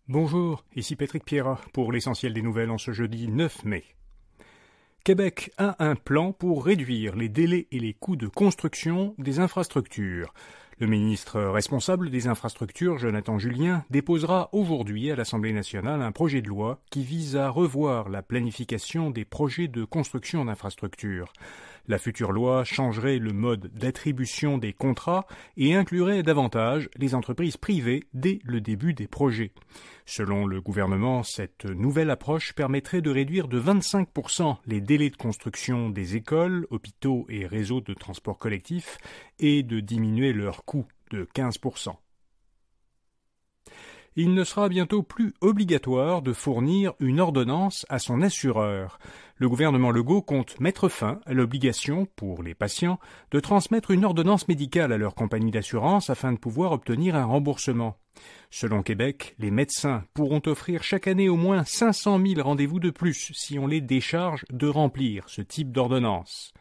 Bonjour, ici Patrick Pierrat pour l'essentiel des nouvelles en ce jeudi 9 mai. Québec a un plan pour réduire les délais et les coûts de construction des infrastructures. Le ministre responsable des infrastructures, Jonathan Julien, déposera aujourd'hui à l'Assemblée nationale un projet de loi qui vise à revoir la planification des projets de construction d'infrastructures. La future loi changerait le mode d'attribution des contrats et inclurait davantage les entreprises privées dès le début des projets. Selon le gouvernement, cette nouvelle approche permettrait de réduire de 25% les délais de construction des écoles, hôpitaux et réseaux de transport collectif et de diminuer leur coût de 15%. Il ne sera bientôt plus obligatoire de fournir une ordonnance à son assureur. Le gouvernement Legault compte mettre fin à l'obligation, pour les patients, de transmettre une ordonnance médicale à leur compagnie d'assurance afin de pouvoir obtenir un remboursement. Selon Québec, les médecins pourront offrir chaque année au moins 500 000 rendez-vous de plus si on les décharge de remplir ce type d'ordonnance.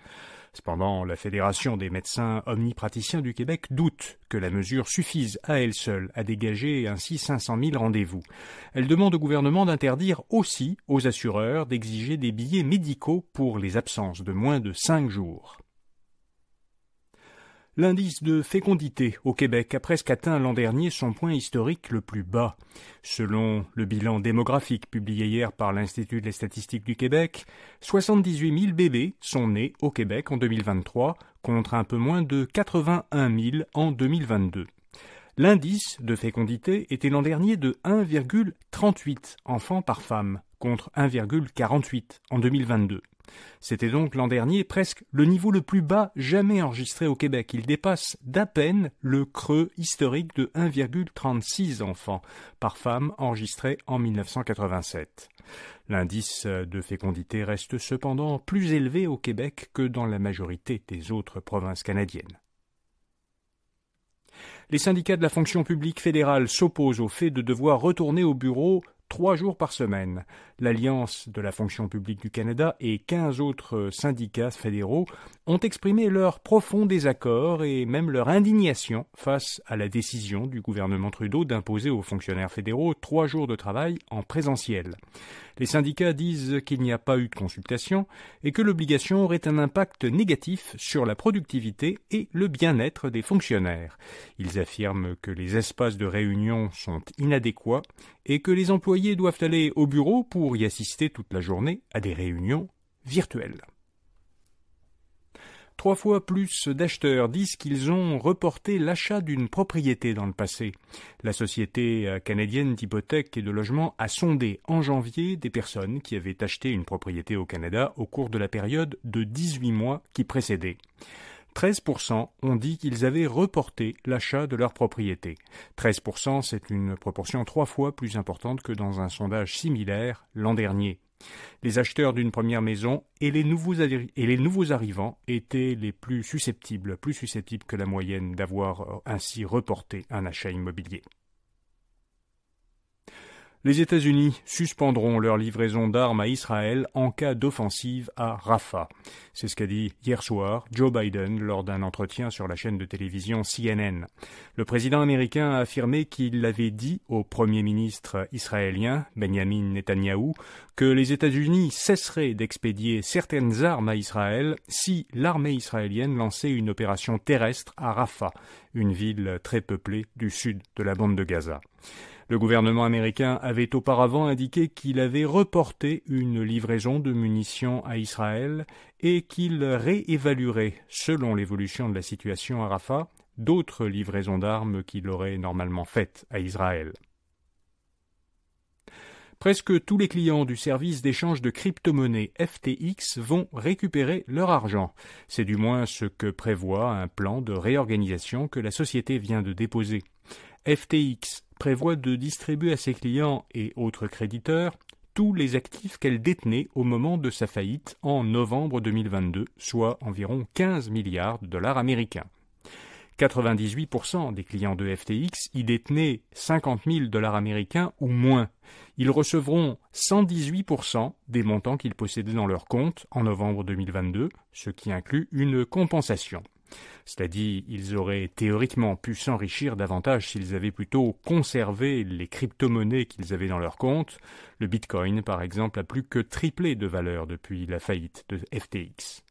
Cependant, la Fédération des médecins omnipraticiens du Québec doute que la mesure suffise à elle seule à dégager ainsi 500 000 rendez-vous. Elle demande au gouvernement d'interdire aussi aux assureurs d'exiger des billets médicaux pour les absences de moins de 5 jours. L'indice de fécondité au Québec a presque atteint l'an dernier son point historique le plus bas. Selon le bilan démographique publié hier par l'Institut des statistiques du Québec, 78 000 bébés sont nés au Québec en 2023 contre un peu moins de 81 000 en 2022. L'indice de fécondité était l'an dernier de 1,38 enfants par femme contre 1,48 en 2022. C'était donc l'an dernier presque le niveau le plus bas jamais enregistré au Québec. Il dépasse d'à peine le creux historique de 1,36 enfants par femme enregistré en 1987. L'indice de fécondité reste cependant plus élevé au Québec que dans la majorité des autres provinces canadiennes. Les syndicats de la fonction publique fédérale s'opposent au fait de devoir retourner au bureau 3 jours par semaine. L'Alliance de la fonction publique du Canada et 15 autres syndicats fédéraux ont exprimé leur profond désaccord et même leur indignation face à la décision du gouvernement Trudeau d'imposer aux fonctionnaires fédéraux 3 jours de travail en présentiel. Les syndicats disent qu'il n'y a pas eu de consultation et que l'obligation aurait un impact négatif sur la productivité et le bien-être des fonctionnaires. Ils affirment que les espaces de réunion sont inadéquats et que les employés doivent aller au bureau pour y assister toute la journée à des réunions virtuelles. 3 fois plus d'acheteurs disent qu'ils ont reporté l'achat d'une propriété dans le passé. La Société canadienne d'hypothèques et de logement a sondé en janvier des personnes qui avaient acheté une propriété au Canada au cours de la période de 18 mois qui précédait. 13% ont dit qu'ils avaient reporté l'achat de leur propriété. 13%, c'est une proportion 3 fois plus importante que dans un sondage similaire l'an dernier. Les acheteurs d'une première maison et les nouveaux arrivants étaient les plus susceptibles que la moyenne d'avoir ainsi reporté un achat immobilier. Les États-Unis suspendront leur livraison d'armes à Israël en cas d'offensive à Rafah. C'est ce qu'a dit hier soir Joe Biden lors d'un entretien sur la chaîne de télévision CNN. Le président américain a affirmé qu'il avait dit au premier ministre israélien, Benjamin Netanyahou, que les États-Unis cesseraient d'expédier certaines armes à Israël si l'armée israélienne lançait une opération terrestre à Rafah, une ville très peuplée du sud de la bande de Gaza. Le gouvernement américain avait auparavant indiqué qu'il avait reporté une livraison de munitions à Israël et qu'il réévaluerait, selon l'évolution de la situation à Rafah, d'autres livraisons d'armes qu'il aurait normalement faites à Israël. Presque tous les clients du service d'échange de crypto-monnaies FTX vont récupérer leur argent. C'est du moins ce que prévoit un plan de réorganisation que la société vient de déposer. FTX prévoit de distribuer à ses clients et autres créditeurs tous les actifs qu'elle détenait au moment de sa faillite en novembre 2022, soit environ 15 milliards de dollars américains. 98% des clients de FTX y détenaient 50 000 dollars américains ou moins. Ils recevront 118% des montants qu'ils possédaient dans leur compte en novembre 2022, ce qui inclut une compensation. Cela dit, ils auraient théoriquement pu s'enrichir davantage s'ils avaient plutôt conservé les crypto-monnaies qu'ils avaient dans leur compte. Le Bitcoin, par exemple, a plus que triplé de valeur depuis la faillite de FTX.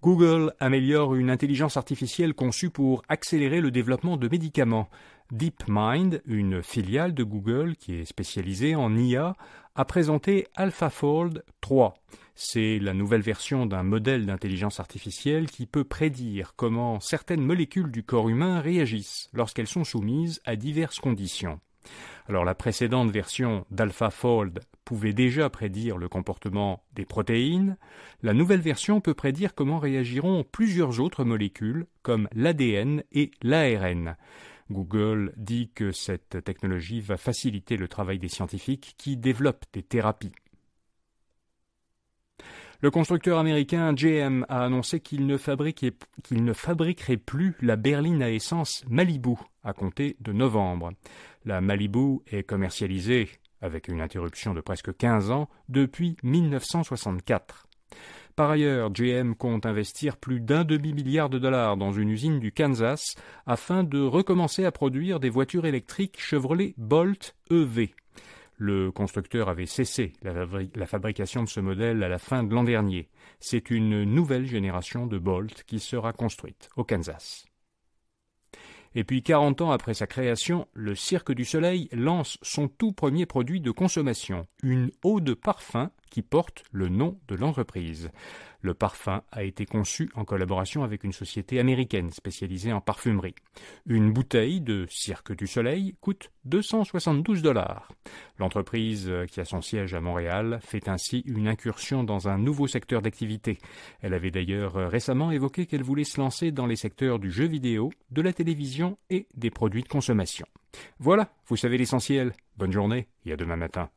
Google améliore une intelligence artificielle conçue pour accélérer le développement de médicaments. DeepMind, une filiale de Google qui est spécialisée en IA, a présenté AlphaFold 3. C'est la nouvelle version d'un modèle d'intelligence artificielle qui peut prédire comment certaines molécules du corps humain réagissent lorsqu'elles sont soumises à diverses conditions. Alors la précédente version d'AlphaFold pouvait déjà prédire le comportement des protéines. La nouvelle version peut prédire comment réagiront plusieurs autres molécules comme l'ADN et l'ARN. Google dit que cette technologie va faciliter le travail des scientifiques qui développent des thérapies. Le constructeur américain GM a annoncé qu'il ne fabriquerait plus la berline à essence Malibu à compter de novembre. La Malibu est commercialisée, avec une interruption de presque 15 ans, depuis 1964. Par ailleurs, GM compte investir plus d'1 demi-milliard de dollars dans une usine du Kansas afin de recommencer à produire des voitures électriques Chevrolet Bolt EV. Le constructeur avait cessé la fabrication de ce modèle à la fin de l'an dernier. C'est une nouvelle génération de Bolt qui sera construite au Kansas. Et puis 40 ans après sa création, le Cirque du Soleil lance son tout premier produit de consommation, une eau de parfum qui porte le nom de l'entreprise. Le parfum a été conçu en collaboration avec une société américaine spécialisée en parfumerie. Une bouteille de Cirque du Soleil coûte 272 $. L'entreprise, qui a son siège à Montréal, fait ainsi une incursion dans un nouveau secteur d'activité. Elle avait d'ailleurs récemment évoqué qu'elle voulait se lancer dans les secteurs du jeu vidéo, de la télévision et des produits de consommation. Voilà, vous savez l'essentiel. Bonne journée et à demain matin.